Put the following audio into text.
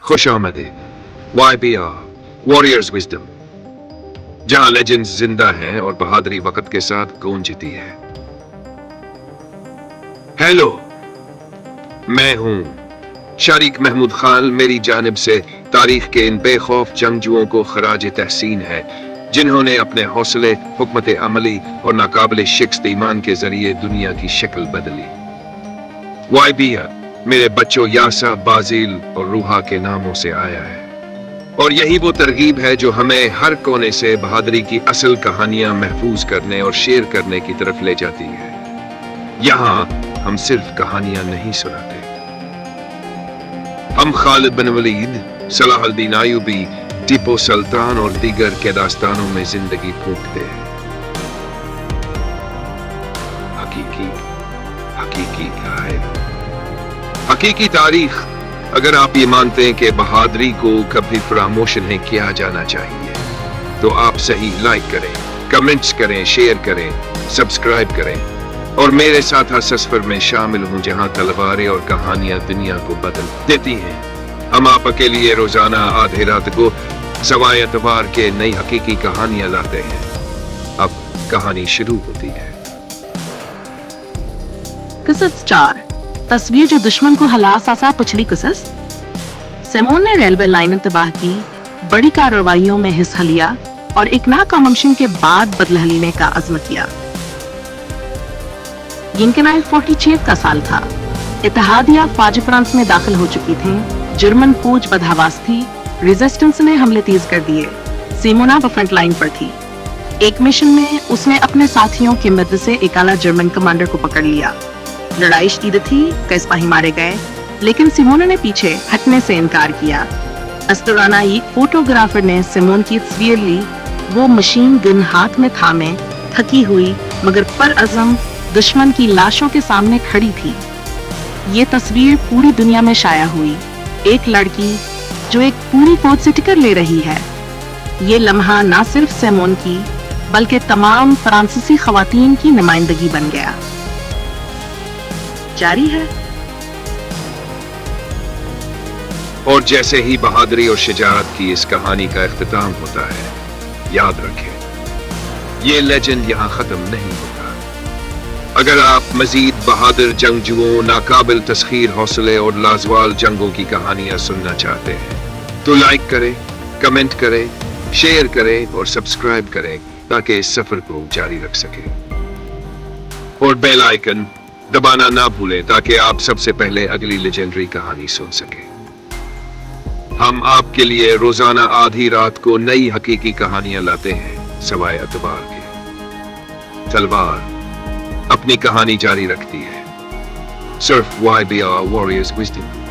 खुश आमदीद YBR warriors wisdom, जहां लेजेंड्स जिंदा हैं और बहादुरी वक्त के साथ गूंजती है। हेलो, मैं हूं शारिक महमूद खान। मेरी जानिब से तारीख के इन बेखौफ जंगजुओं को खराज तहसीन है जिन्होंने अपने हौसले, हुकमत अमली और नाकाबिल शिकस्त ईमान के जरिए दुनिया की शक्ल बदली। YBR मेरे बच्चों यासा, बाजिल और रूहा के नामों से आया है, और यही वो तरगीब है जो हमें हर कोने से बहादुरी की असल कहानियां महफूज करने और शेयर करने की तरफ ले जाती है। यहाँ हम सिर्फ कहानियां नहीं सुनाते, हम खालिद बिन वलीद, सलाहुद्दीन अय्यूबी, टीपू सुल्तान और दीगर के दास्तानों में जिंदगी फूंकते हैं। हकीकी क्या है? हकीकी तारीख, अगर आप ये मानते हैं कि बहादुरी को कभी फरामोश नहीं किया जाना चाहिए, तो आप सही लाइक करें, कमेंट्स करें, शेयर करें, सब्सक्राइब करें और मेरे साथ हर सफर में शामिल हों जहां तलवारें और कहानियां दुनिया को बदल देती हैं। हम आपके लिए रोजाना आधे रात को सवाए एतवार के नई हकीकी कहानियां लाते हैं। अब कहानी शुरू होती है। किसस 4 तस्वीर जो दुश्मन को हलास आसा पिछली किसस। सिमोन ने रेलवे लाइन तबाह की, बड़ी कार्रवाइयों में हिस्सा लिया और एक नाकामयाबी के बाद बदला लेने का अज़्म किया। यिनकेनाइल 46 का साल था। इत्तेहादिया फाज फ्रांस में दाखिल हो चुकी थी। जर्मन फौज बदहवास थी। रेजिस्टेंस ने हमले तेज कर दिए। सिमोना फ्रंट लाइन पर थी। एक मिशन में उसने अपने साथियों की मदद से एक आला जर्मन कमांडर को पकड़ लिया। लड़ाई शदीद थी, कई सिपाही मारे गए, लेकिन सिमोना ने पीछे हटने से इनकार किया। इस दौरान एक फोटोग्राफर ने सिमोन की तस्वीर ली। वो मशीन गन हाथ में थामे, थकी हुई मगर परअज़म दुश्मन की लाशों के सामने खड़ी थी। ये तस्वीर पूरी दुनिया में शाया हुई। एक लड़की जो एक पूरी फौज से टिकट ले रही है। ये लम्हा न सिर्फ सिमोन की बल्कि तमाम फ्रांसीसी खवातीन की नुमाइंदगी बन गया। जारी है। और जैसे ही बहादुरी और शुजाअत की इस कहानी का इख्तिताम होता है, याद रखें, ये लेजेंड यहाँ खत्म नहीं होता। अगर आप मजीद बहादुर जंगजुओं, नाकाबिल तस्खीर हौसले और लाजवाल जंगों की कहानियां सुनना चाहते हैं, तो लाइक करें, कमेंट करें, शेयर करें और सब्सक्राइब करें ताकि इस सफर को जारी रख सकें। और बेल आइकन दबाना ना भूलें ताकि आप सबसे पहले अगली लेजेंडरी कहानी सुन सकें। हम आपके लिए रोजाना आधी रात को नई हकीकी कहानियां लाते हैं सवाए एतवार के। तलवार अपनी कहानी जारी रखती है, सिर्फ YBR वॉरियर्स विजडम।